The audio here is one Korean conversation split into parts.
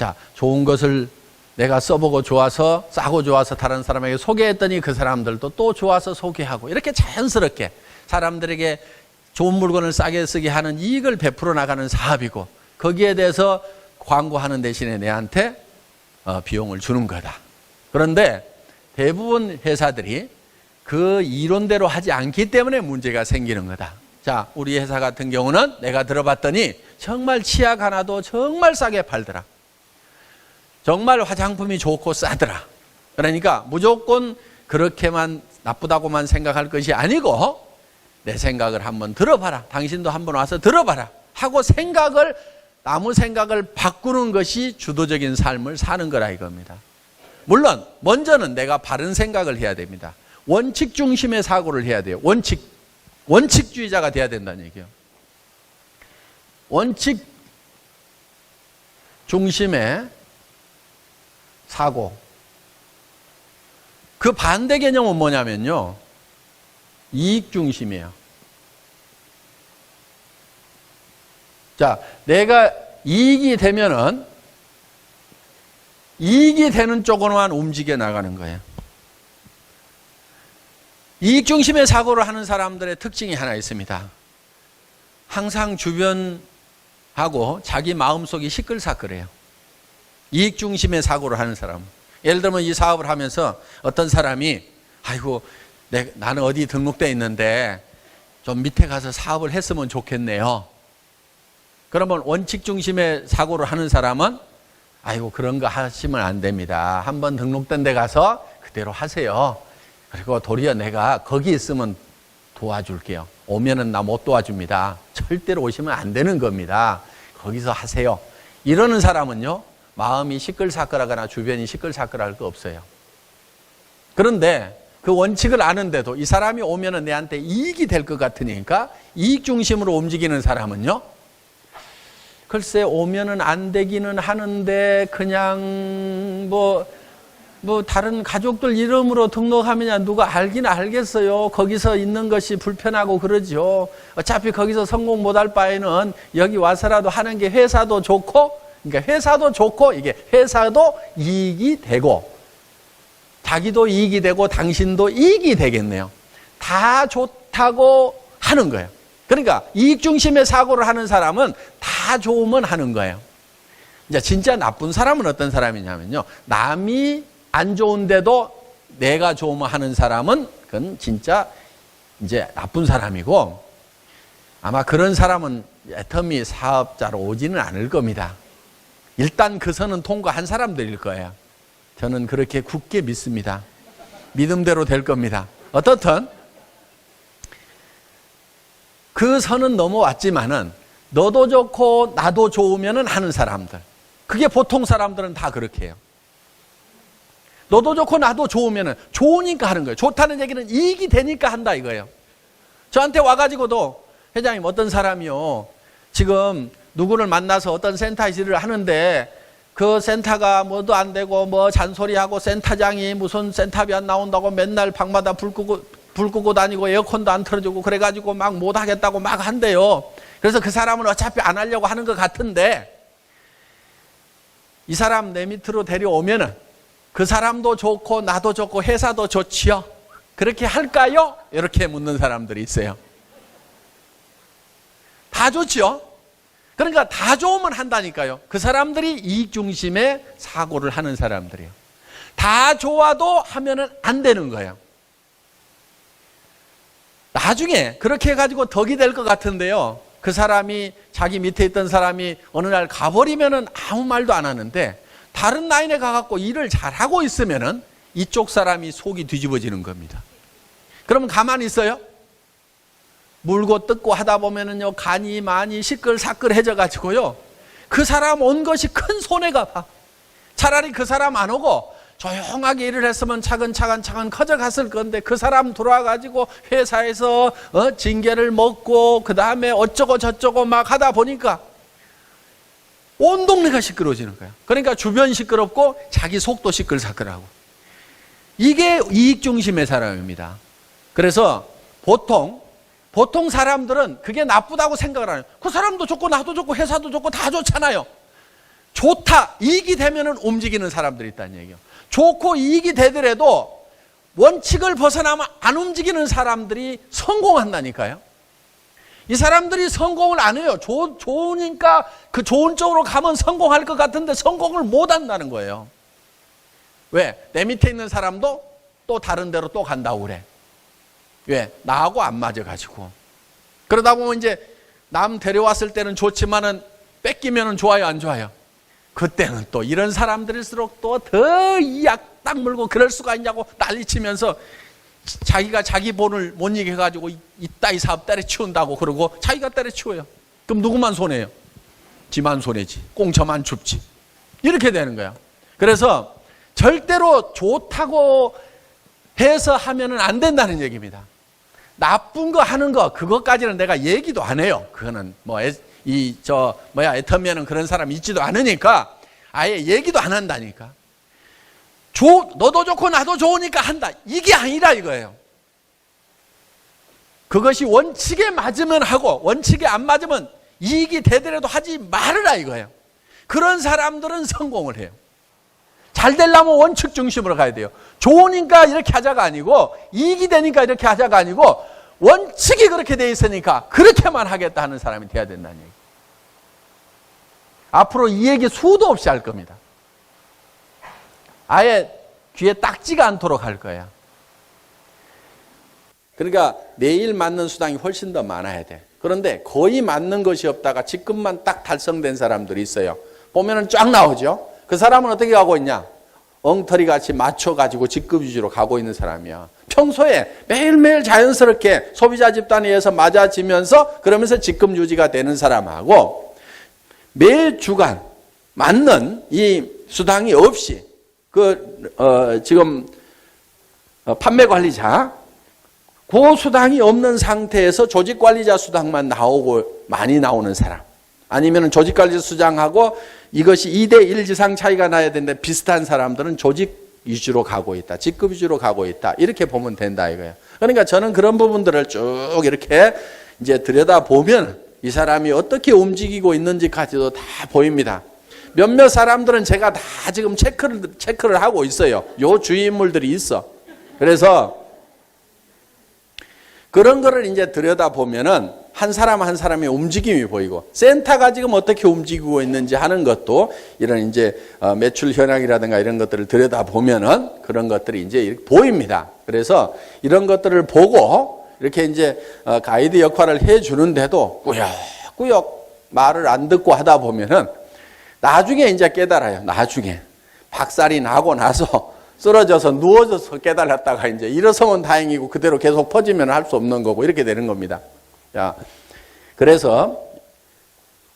자, 좋은 것을 내가 써보고 좋아서, 싸고 좋아서 다른 사람에게 소개했더니 그 사람들도 또 좋아서 소개하고, 이렇게 자연스럽게 사람들에게 좋은 물건을 싸게 쓰게 하는 이익을 베풀어 나가는 사업이고, 거기에 대해서 광고하는 대신에 내한테 비용을 주는 거다. 그런데 대부분 회사들이 그 이론대로 하지 않기 때문에 문제가 생기는 거다. 자, 우리 회사 같은 경우는 내가 들어봤더니 정말 치약 하나도 정말 싸게 팔더라. 정말 화장품이 좋고 싸더라. 그러니까 무조건 그렇게만 나쁘다고만 생각할 것이 아니고 내 생각을 한번 들어봐라. 당신도 한번 와서 들어봐라. 하고 남의 생각을 바꾸는 것이 주도적인 삶을 사는 거라 이겁니다. 물론 먼저는 내가 바른 생각을 해야 됩니다. 원칙 중심의 사고를 해야 돼요. 원칙주의자가 돼야 된다는 얘기예요. 원칙 중심의 사고. 그 반대 개념은 뭐냐면요, 이익 중심이에요. 자, 내가 이익이 되면은 이익이 되는 쪽으로만 움직여 나가는 거예요. 이익 중심의 사고를 하는 사람들의 특징이 하나 있습니다. 항상 주변하고 자기 마음속이 시끌사끌해요. 이익 중심의 사고를 하는 사람. 예를 들면 이 사업을 하면서 어떤 사람이 아이고 나는 어디 등록돼 있는데 좀 밑에 가서 사업을 했으면 좋겠네요. 그러면 원칙 중심의 사고를 하는 사람은 아이고 그런 거 하시면 안 됩니다. 한번 등록된 데 가서 그대로 하세요. 그리고 도리어 내가 거기 있으면 도와줄게요. 오면은 나 못 도와줍니다. 절대로 오시면 안 되는 겁니다. 거기서 하세요. 이러는 사람은요, 마음이 시끌사끌하거나 주변이 시끌사끌할 거 없어요. 그런데 그 원칙을 아는데도 이 사람이 오면은 내한테 이익이 될 것 같으니까 이익 중심으로 움직이는 사람은요, 글쎄 오면은 안 되기는 하는데 그냥 뭐 다른 가족들 이름으로 등록하면 누가 알긴 알겠어요. 거기서 있는 것이 불편하고 그러죠. 어차피 거기서 성공 못할 바에는 여기 와서라도 하는 게 회사도 좋고, 그러니까 회사도 좋고 이게 회사도 이익이 되고 자기도 이익이 되고 당신도 이익이 되겠네요. 다 좋다고 하는 거예요. 그러니까 이익 중심의 사고를 하는 사람은 다 좋으면 하는 거예요. 이제 진짜 나쁜 사람은 어떤 사람이냐면요, 남이 안 좋은데도 내가 좋으면 하는 사람은 그건 진짜 이제 나쁜 사람이고, 아마 그런 사람은 애터미 사업자로 오지는 않을 겁니다. 일단 그 선은 통과한 사람들일 거예요. 저는 그렇게 굳게 믿습니다. 믿음대로 될 겁니다. 어떻든 그 선은 넘어왔지만은 너도 좋고 나도 좋으면은 하는 사람들, 그게 보통 사람들은 다 그렇게 해요. 너도 좋고 나도 좋으면은 좋으니까 하는 거예요. 좋다는 얘기는 이익이 되니까 한다 이거예요. 저한테 와가지고도 회장님 어떤 사람이요, 지금 누구를 만나서 어떤 센터 일을 하는데 그 센터가 뭐도 안 되고 뭐 잔소리하고 센터장이 무슨 센터비 안 나온다고 맨날 방마다 불 끄고 다니고 에어컨도 안 틀어주고 그래가지고 막 못하겠다고 막 한대요. 그래서 그 사람은 어차피 안 하려고 하는 것 같은데 이 사람 내 밑으로 데려오면은 그 사람도 좋고 나도 좋고 회사도 좋지요. 그렇게 할까요? 이렇게 묻는 사람들이 있어요. 다 좋지요. 그러니까 다 좋으면 한다니까요. 그 사람들이 이익 중심의 사고를 하는 사람들이에요. 다 좋아도 하면은 안 되는 거예요. 나중에 그렇게 해가지고 덕이 될 것 같은데요, 그 사람이 자기 밑에 있던 사람이 어느 날 가버리면은 아무 말도 안 하는데 다른 라인에 가갖고 일을 잘하고 있으면은 이쪽 사람이 속이 뒤집어지는 겁니다. 그러면 가만히 있어요? 물고 뜯고 하다 보면은요, 간이 많이 시끌사끌해져 가지고요, 그 사람 온 것이 큰 손해가 봐. 차라리 그 사람 안 오고 조용하게 일을 했으면 차근차근 커져갔을 건데 그 사람 들어와 가지고 회사에서 징계를 먹고 그 다음에 어쩌고 저쩌고 막 하다 보니까 온 동네가 시끄러워지는 거야. 그러니까 주변 시끄럽고 자기 속도 시끌사끌하고. 이게 이익 중심의 사람입니다. 그래서 보통 사람들은 그게 나쁘다고 생각을 안 해요. 그 사람도 좋고 나도 좋고 회사도 좋고 다 좋잖아요. 좋다, 이익이 되면은 움직이는 사람들이 있다는 얘기예요. 좋고 이익이 되더라도 원칙을 벗어나면 안 움직이는 사람들이 성공한다니까요. 이 사람들이 성공을 안 해요. 좋으니까 그 좋은 쪽으로 가면 성공할 것 같은데 성공을 못 한다는 거예요. 왜? 내 밑에 있는 사람도 또 다른 데로 또 간다고 그래. 왜? 나하고 안 맞아가지고. 그러다 보면 이제 남 데려왔을 때는 좋지만은 뺏기면은 좋아요, 안 좋아요? 그때는 또 이런 사람들일수록 또 더 이 약 딱 물고 그럴 수가 있냐고 난리치면서 자기가 자기 본을 못 이겨가지고 이따위 사업 때려치운다고 그러고 자기가 때려치워요. 그럼 누구만 손해요? 지만 손해지. 꽁쳐만 줍지. 이렇게 되는 거야. 그래서 절대로 좋다고 해서 하면은 안 된다는 얘기입니다. 나쁜 거 하는 거 그것까지는 내가 얘기도 안 해요. 그거는 애터미에는 그런 사람 있지도 않으니까 아예 얘기도 안 한다니까. 너도 좋고 나도 좋으니까 한다. 이게 아니라 이거예요. 그것이 원칙에 맞으면 하고 원칙에 안 맞으면 이익이 되더라도 하지 말으라 이거예요. 그런 사람들은 성공을 해요. 잘 되려면 원칙 중심으로 가야 돼요. 좋으니까 이렇게 하자가 아니고 이익이 되니까 이렇게 하자가 아니고 원칙이 그렇게 돼 있으니까 그렇게만 하겠다 하는 사람이 돼야 된다는 얘기. 앞으로 이 얘기 수도 없이 할 겁니다. 아예 귀에 딱지가 않도록 할 거야. 그러니까 매일 맞는 수당이 훨씬 더 많아야 돼. 그런데 거의 맞는 것이 없다가 직급만 딱 달성된 사람들이 있어요. 보면은 쫙 나오죠. 그 사람은 어떻게 가고 있냐? 엉터리 같이 맞춰가지고 직급 유지로 가고 있는 사람이야. 평소에 매일매일 자연스럽게 소비자 집단에 의해서 맞아지면서 그러면서 직급 유지가 되는 사람하고 매 주간 맞는 이 수당이 없이 지금 판매 관리자 그 수당이 없는 상태에서 조직 관리자 수당만 나오고 많이 나오는 사람 아니면 조직 관리자 수당하고 이것이 2대1 이상 차이가 나야 되는데 비슷한 사람들은 조직 위주로 가고 있다. 직급 위주로 가고 있다. 이렇게 보면 된다 이거예요. 그러니까 저는 그런 부분들을 쭉 이렇게 이제 들여다보면 이 사람이 어떻게 움직이고 있는지까지도 다 보입니다. 몇몇 사람들은 제가 다 지금 체크를 하고 있어요. 요 주위 인물들이 있어. 그래서 그런 거를 이제 들여다보면은 한 사람 한 사람의 움직임이 보이고 센터가 지금 어떻게 움직이고 있는지 하는 것도 이런 이제 매출 현황이라든가 이런 것들을 들여다보면은 그런 것들이 이제 이렇게 보입니다. 그래서 이런 것들을 보고 이렇게 이제 가이드 역할을 해 주는데도 꾸역꾸역 말을 안 듣고 하다 보면은 나중에 이제 깨달아요. 나중에 박살이 나고 나서 쓰러져서 누워져서 깨달았다가 이제 일어서면 다행이고 그대로 계속 퍼지면 할 수 없는 거고 이렇게 되는 겁니다. 자, 그래서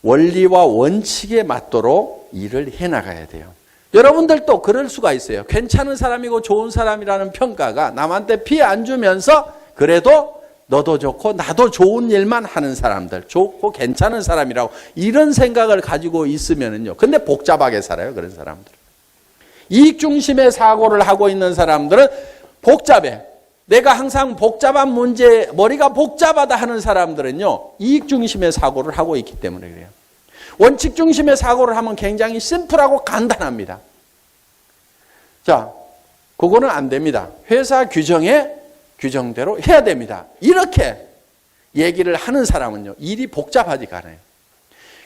원리와 원칙에 맞도록 일을 해나가야 돼요. 여러분들도 그럴 수가 있어요. 괜찮은 사람이고 좋은 사람이라는 평가가 남한테 피해 안 주면서 그래도 너도 좋고 나도 좋은 일만 하는 사람들, 좋고 괜찮은 사람이라고 이런 생각을 가지고 있으면은요. 근데 복잡하게 살아요. 그런 사람들. 이익 중심의 사고를 하고 있는 사람들은 복잡해. 내가 항상 복잡한 문제, 머리가 복잡하다 하는 사람들은요. 이익 중심의 사고를 하고 있기 때문에 그래요. 원칙 중심의 사고를 하면 굉장히 심플하고 간단합니다. 자, 그거는 안 됩니다. 회사 규정대로 해야 됩니다. 이렇게 얘기를 하는 사람은요. 일이 복잡하지가 않아요.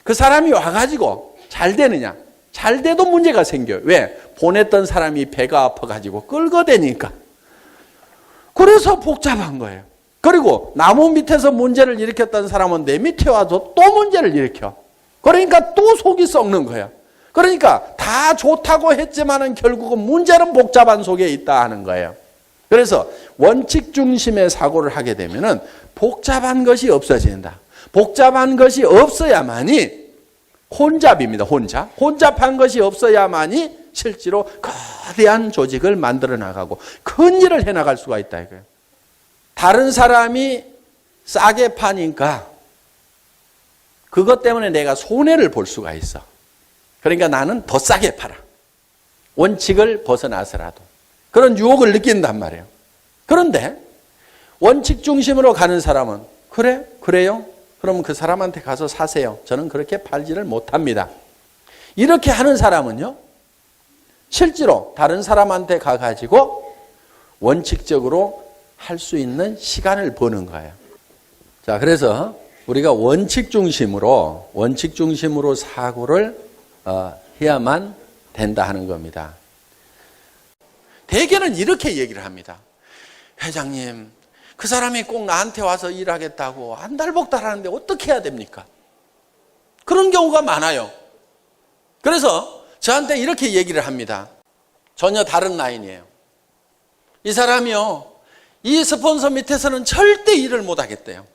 그 사람이 와가지고 잘 되느냐? 잘 돼도 문제가 생겨요. 왜? 보냈던 사람이 배가 아파가지고 끌거대니까. 그래서 복잡한 거예요. 그리고 나무 밑에서 문제를 일으켰던 사람은 내 밑에 와서 또 문제를 일으켜. 그러니까 또 속이 썩는 거야. 그러니까 다 좋다고 했지만은 결국은 문제는 복잡한 속에 있다 하는 거예요. 그래서 원칙 중심의 사고를 하게 되면은 복잡한 것이 없어진다. 복잡한 것이 없어야만이 혼잡입니다. 혼잡한 것이 없어야만이 실제로 거대한 조직을 만들어 나가고 큰 일을 해 나갈 수가 있다 이거예요. 다른 사람이 싸게 파니까 그것 때문에 내가 손해를 볼 수가 있어. 그러니까 나는 더 싸게 팔아. 원칙을 벗어나서라도. 그런 유혹을 느낀단 말이에요. 그런데 원칙 중심으로 가는 사람은 그래요? 그럼 그 사람한테 가서 사세요. 저는 그렇게 팔지를 못합니다. 이렇게 하는 사람은요, 실제로 다른 사람한테 가가지고 원칙적으로 할 수 있는 시간을 버는 거예요. 자, 그래서 우리가 원칙 중심으로 사고를 해야만 된다 하는 겁니다. 대개는 이렇게 얘기를 합니다. 회장님, 그 사람이 꼭 나한테 와서 일하겠다고 안달복달 하는데 어떻게 해야 됩니까? 그런 경우가 많아요. 그래서 저한테 이렇게 얘기를 합니다. 전혀 다른 라인이에요. 이 사람이요, 이 스폰서 밑에서는 절대 일을 못 하겠대요.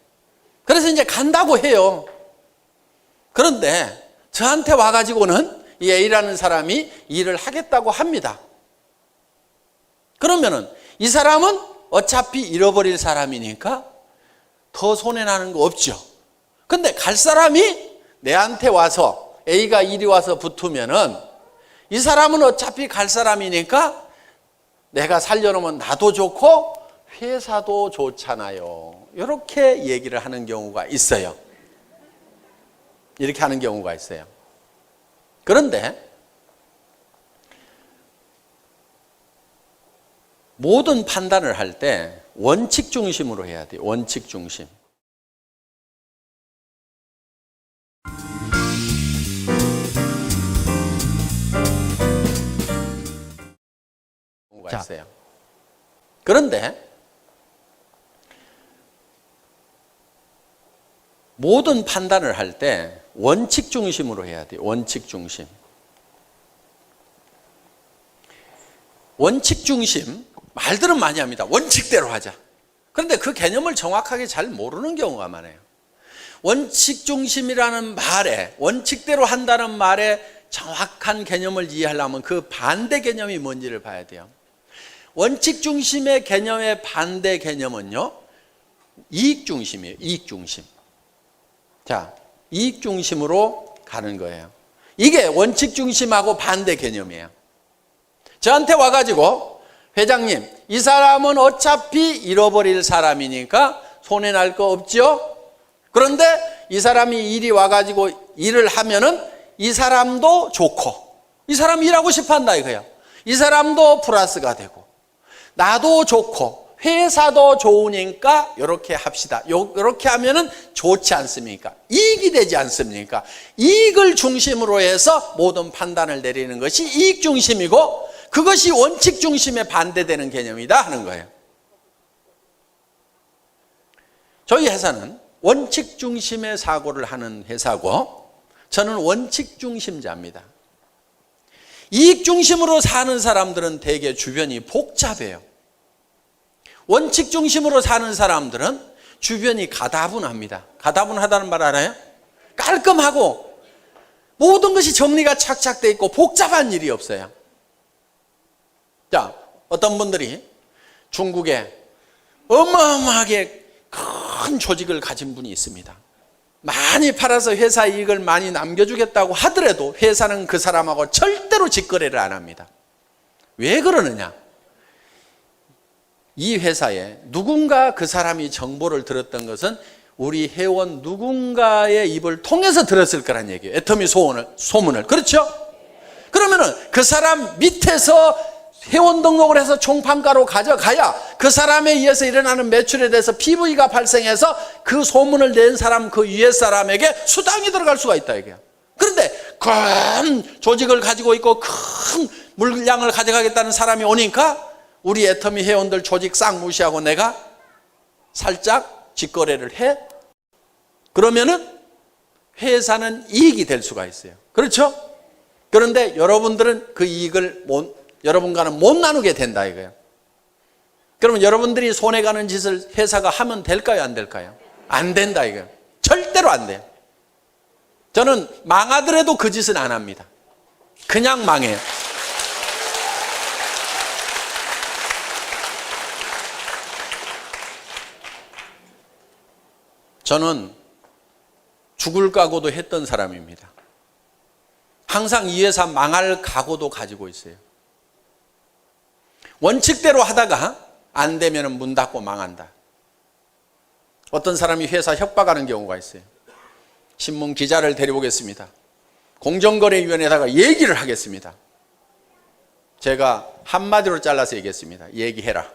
그래서 이제 간다고 해요. 그런데 저한테 와가지고는 이 A라는 사람이 일을 하겠다고 합니다. 그러면은 이 사람은 어차피 잃어버릴 사람이니까 더 손해나는 거 없죠. 근데 갈 사람이 내한테 와서 A가 이리 와서 붙으면은 이 사람은 어차피 갈 사람이니까 내가 살려놓으면 나도 좋고 회사도 좋잖아요. 이렇게 얘기를 하는 경우가 있어요. 이렇게 하는 경우가 있어요. 그런데 모든 판단을 할 때 원칙 중심으로 해야 돼요. 원칙 중심. 경우가 있어요. 그런데 모든 판단을 할 때 원칙 중심으로 해야 돼요. 원칙 중심. 원칙 중심, 말들은 많이 합니다. 원칙대로 하자. 그런데 그 개념을 정확하게 잘 모르는 경우가 많아요. 원칙 중심이라는 말에, 원칙대로 한다는 말에 정확한 개념을 이해하려면 그 반대 개념이 뭔지를 봐야 돼요. 원칙 중심의 개념의 반대 개념은요, 이익 중심이에요. 이익 중심. 자, 이익 중심으로 가는 거예요. 이게 원칙 중심하고 반대 개념이에요. 저한테 와가지고 회장님, 이 사람은 어차피 잃어버릴 사람이니까 손해날 거 없죠? 그런데 이 사람이 일이 와가지고 일을 하면은 이 사람도 좋고, 이 사람 일하고 싶어 한다 이거예요. 이 사람도 플러스가 되고, 나도 좋고, 회사도 좋으니까 이렇게 합시다. 이렇게 하면은 좋지 않습니까? 이익이 되지 않습니까? 이익을 중심으로 해서 모든 판단을 내리는 것이 이익 중심이고, 그것이 원칙 중심에 반대되는 개념이다 하는 거예요. 저희 회사는 원칙 중심의 사고를 하는 회사고, 저는 원칙 중심자입니다. 이익 중심으로 사는 사람들은 대개 주변이 복잡해요. 원칙 중심으로 사는 사람들은 주변이 가다분합니다. 가다분하다는 말 알아요? 깔끔하고 모든 것이 정리가 착착 돼 있고 복잡한 일이 없어요. 자, 어떤 분들이 중국에 어마어마하게 큰 조직을 가진 분이 있습니다. 많이 팔아서 회사 이익을 많이 남겨주겠다고 하더라도 회사는 그 사람하고 절대로 직거래를 안 합니다. 왜 그러느냐? 이 회사에 누군가 그 사람이 정보를 들었던 것은 우리 회원 누군가의 입을 통해서 들었을 거란 얘기예요. 애터미 소문을. 그렇죠? 그러면은 그 사람 밑에서 회원 등록을 해서 총판가로 가져가야 그 사람에 의해서 일어나는 매출에 대해서 PV가 발생해서 그 소문을 낸 사람, 그 위에 사람에게 수당이 들어갈 수가 있다 이게요. 그런데 큰 조직을 가지고 있고 큰 물량을 가져가겠다는 사람이 오니까 우리 애터미 회원들 조직 싹 무시하고 내가 살짝 직거래를 해? 그러면은 회사는 이익이 될 수가 있어요. 그렇죠? 그런데 여러분들은 그 이익을 여러분과는 못 나누게 된다 이거예요. 그러면 여러분들이 손해가는 짓을 회사가 하면 될까요? 안 될까요? 안 된다 이거예요. 절대로 안 돼요. 저는 망하더라도 그 짓은 안 합니다. 그냥 망해요. 저는 죽을 각오도 했던 사람입니다. 항상 이 회사 망할 각오도 가지고 있어요. 원칙대로 하다가 안 되면 문 닫고 망한다. 어떤 사람이 회사 협박하는 경우가 있어요. 신문 기자를 데려오겠습니다. 공정거래위원회에다가 얘기를 하겠습니다. 제가 한마디로 잘라서 얘기했습니다. 얘기해라.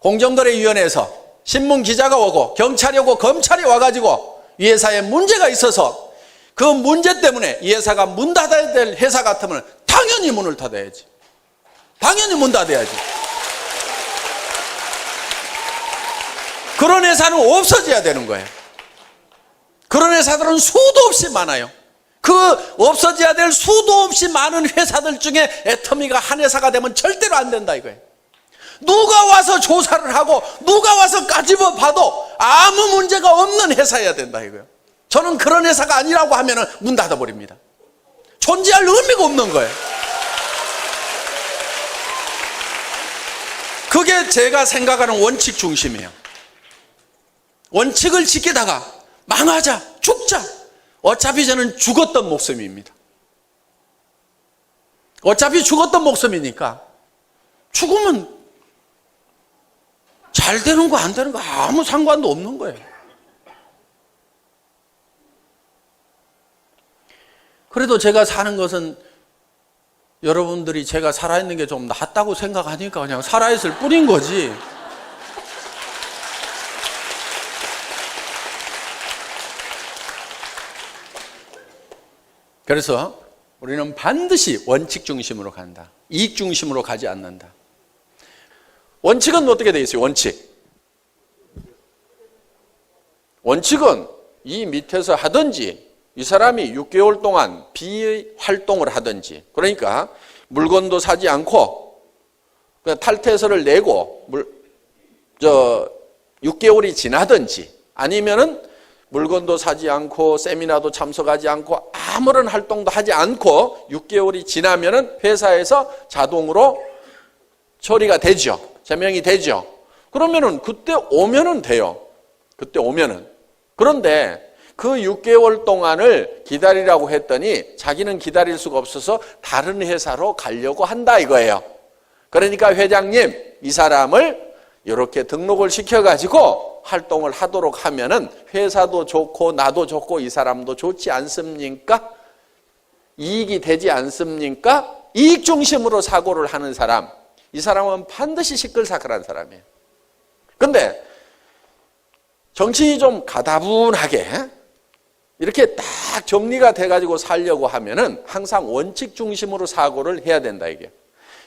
공정거래위원회에서 신문기자가 오고 경찰이 오고 검찰이 와가지고 이 회사에 문제가 있어서 그 문제 때문에 이 회사가 문 닫아야 될 회사 같으면 당연히 문을 닫아야지. 당연히 문 닫아야지. 그런 회사는 없어져야 되는 거예요. 그런 회사들은 수도 없이 많아요. 그 없어져야 될 수도 없이 많은 회사들 중에 애터미가 한 회사가 되면 절대로 안 된다 이거예요. 누가 와서 조사를 하고 누가 와서 까집어 봐도 아무 문제가 없는 회사여야 된다 이거예요. 저는 그런 회사가 아니라고 하면 문 닫아버립니다. 존재할 의미가 없는 거예요. 그게 제가 생각하는 원칙 중심이에요. 원칙을 지키다가 망하자, 죽자. 어차피 저는 죽었던 목숨입니다. 어차피 죽었던 목숨이니까 죽으면 잘 되는 거 안 되는 거 아무 상관도 없는 거예요. 그래도 제가 사는 것은 여러분들이 제가 살아있는 게 좀 낫다고 생각하니까 그냥 살아있을 뿐인 거지. 그래서 우리는 반드시 원칙 중심으로 간다. 이익 중심으로 가지 않는다. 원칙은 어떻게 되어 있어요? 원칙은 이 밑에서 하든지 이 사람이 6개월 동안 비활동을 하든지, 그러니까 물건도 사지 않고 탈퇴서를 내고 6개월이 지나든지, 아니면은 물건도 사지 않고 세미나도 참석하지 않고 아무런 활동도 하지 않고 6개월이 지나면은 회사에서 자동으로 처리가 되죠. 제명이 되죠. 그러면은 그때 오면은 돼요. 그때 오면은. 그런데 그 6개월 동안을 기다리라고 했더니 자기는 기다릴 수가 없어서 다른 회사로 가려고 한다 이거예요. 그러니까 회장님, 이 사람을 이렇게 등록을 시켜가지고 활동을 하도록 하면은 회사도 좋고 나도 좋고 이 사람도 좋지 않습니까? 이익이 되지 않습니까? 이익 중심으로 사고를 하는 사람, 이 사람은 반드시 시끌사끌한 사람이에요. 근데 정신이 좀 가다분하게 이렇게 딱 정리가 돼가지고 살려고 하면은 항상 원칙 중심으로 사고를 해야 된다 이게.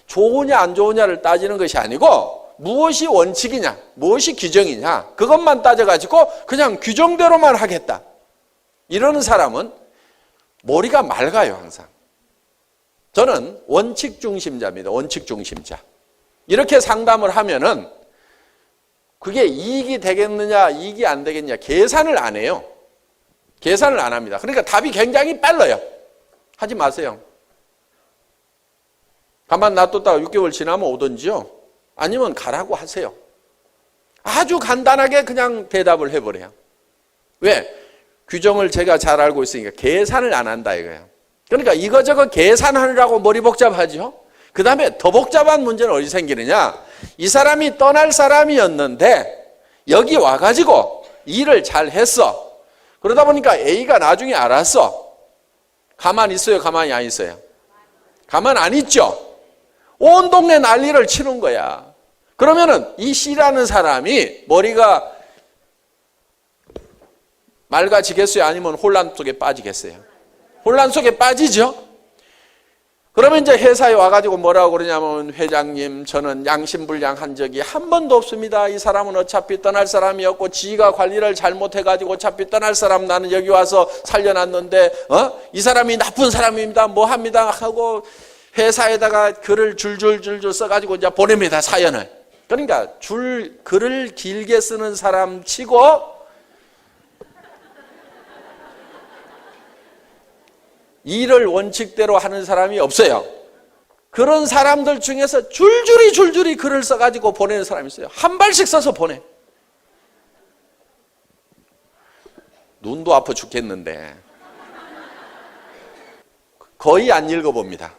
좋으냐 안 좋으냐를 따지는 것이 아니고 무엇이 원칙이냐, 무엇이 규정이냐, 그것만 따져가지고 그냥 규정대로만 하겠다. 이러는 사람은 머리가 맑아요, 항상. 저는 원칙 중심자입니다. 원칙 중심자. 이렇게 상담을 하면은 그게 이익이 되겠느냐, 이익이 안 되겠느냐, 계산을 안 해요. 계산을 안 합니다. 그러니까 답이 굉장히 빨라요. 하지 마세요. 가만 놔뒀다가 6개월 지나면 오든지요. 아니면 가라고 하세요. 아주 간단하게 그냥 대답을 해버려요. 왜? 규정을 제가 잘 알고 있으니까 계산을 안 한다 이거예요. 그러니까 이거저거 계산하느라고 머리 복잡하죠. 그 다음에 더 복잡한 문제는 어디 생기느냐. 이 사람이 떠날 사람이었는데 여기 와가지고 일을 잘 했어. 그러다 보니까 A가 나중에 알았어. 가만히 있어요? 가만히 안 있어요? 가만 안 있죠? 온 동네 난리를 치는 거야. 그러면은 이 C라는 사람이 머리가 맑아지겠어요? 아니면 혼란 속에 빠지겠어요? 혼란 속에 빠지죠? 그러면 이제 회사에 와가지고 뭐라고 그러냐면, 회장님, 저는 양심불량한 적이 한 번도 없습니다. 이 사람은 어차피 떠날 사람이었고 지가 관리를 잘못해가지고 어차피 떠날 사람 나는 여기 와서 살려놨는데 이 사람이 나쁜 사람입니다. 뭐 합니다 하고 회사에다가 글을 줄줄줄줄 써가지고 이제 보냅니다, 사연을. 그러니까 글을 길게 쓰는 사람 치고 일을 원칙대로 하는 사람이 없어요. 그런 사람들 중에서 줄줄이 글을 써가지고 보내는 사람이 있어요. 한 발씩 써서 보내. 눈도 아파 죽겠는데 거의 안 읽어봅니다.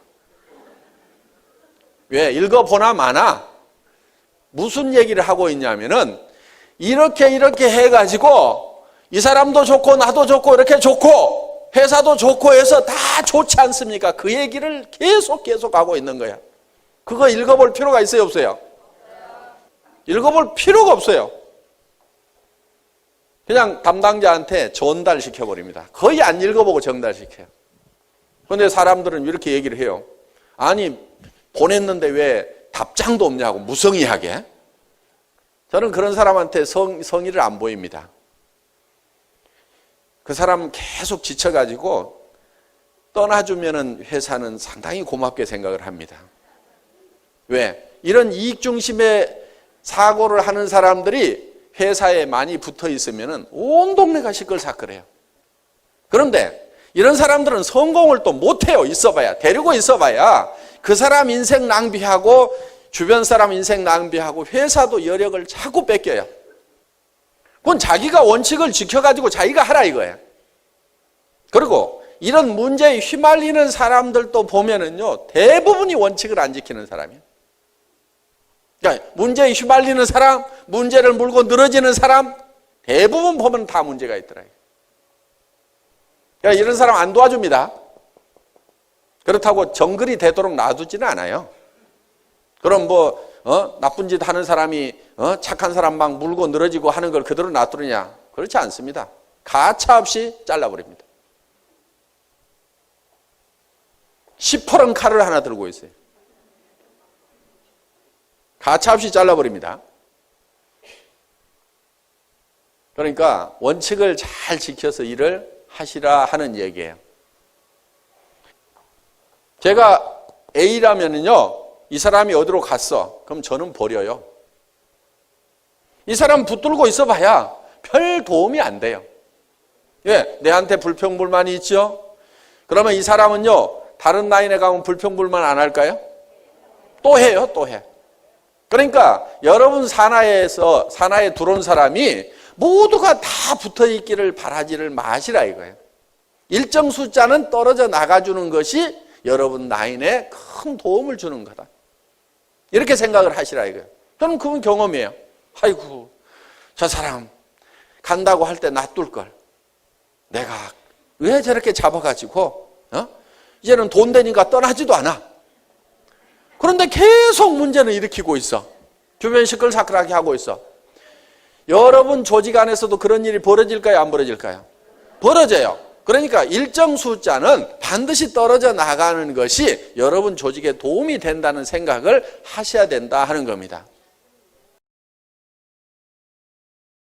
왜? 읽어보나 마나 무슨 얘기를 하고 있냐면은 이렇게 해가지고 이 사람도 좋고 나도 좋고 이렇게 좋고 회사도 좋고 해서 다 좋지 않습니까? 그 얘기를 계속 하고 있는 거야. 그거 읽어볼 필요가 있어요, 없어요? 읽어볼 필요가 없어요. 그냥 담당자한테 전달시켜버립니다. 거의 안 읽어보고 전달시켜요. 그런데 사람들은 이렇게 얘기를 해요. 아니, 보냈는데 왜 답장도 없냐고 무성의하게. 저는 그런 사람한테 성의를 안 보입니다. 그 사람 계속 지쳐가지고 떠나주면은 회사는 상당히 고맙게 생각을 합니다. 왜? 이런 이익 중심의 사고를 하는 사람들이 회사에 많이 붙어 있으면은 온 동네가 시끌사끌해요. 그런데 이런 사람들은 성공을 또 못해요. 있어봐야. 데리고 있어봐야 그 사람 인생 낭비하고 주변 사람 인생 낭비하고 회사도 여력을 자꾸 뺏겨요. 그건 자기가 원칙을 지켜가지고 자기가 하라 이거예요. 그리고 이런 문제에 휘말리는 사람들도 보면은요, 대부분이 원칙을 안 지키는 사람이에요. 그러니까 문제에 휘말리는 사람, 문제를 물고 늘어지는 사람, 대부분 보면 다 문제가 있더라고요. 그러니까 이런 사람 안 도와줍니다. 그렇다고 정글이 되도록 놔두지는 않아요. 그럼 나쁜 짓 하는 사람이 착한 사람 막 물고 늘어지고 하는 걸 그대로 놔두느냐? 그렇지 않습니다. 가차없이 잘라버립니다. 시퍼런 칼을 하나 들고 있어요. 가차없이 잘라버립니다. 그러니까 원칙을 잘 지켜서 일을 하시라 하는 얘기예요. 제가 A라면은요, 이 사람이 어디로 갔어? 그럼 저는 버려요. 이 사람 붙들고 있어 봐야 별 도움이 안 돼요. 왜? 내한테 불평불만이 있죠? 그러면 이 사람은요, 다른 라인에 가면 불평불만 안 할까요? 또 해요, 또 해. 그러니까 여러분 산하에 들어온 사람이 모두가 다 붙어 있기를 바라지를 마시라 이거예요. 일정 숫자는 떨어져 나가주는 것이 여러분 라인에 큰 도움을 주는 거다. 이렇게 생각을 하시라 이거예요. 저는 그건 경험이에요. 아이고, 저 사람 간다고 할 때 놔둘 걸. 내가 왜 저렇게 잡아가지고 이제는 돈 되니까 떠나지도 않아. 그런데 계속 문제는 일으키고 있어. 주변 시끌사끌하게 하고 있어. 여러분 조직 안에서도 그런 일이 벌어질까요? 안 벌어질까요? 벌어져요. 그러니까 일정 숫자는 반드시 떨어져 나가는 것이 여러분 조직에 도움이 된다는 생각을 하셔야 된다 하는 겁니다.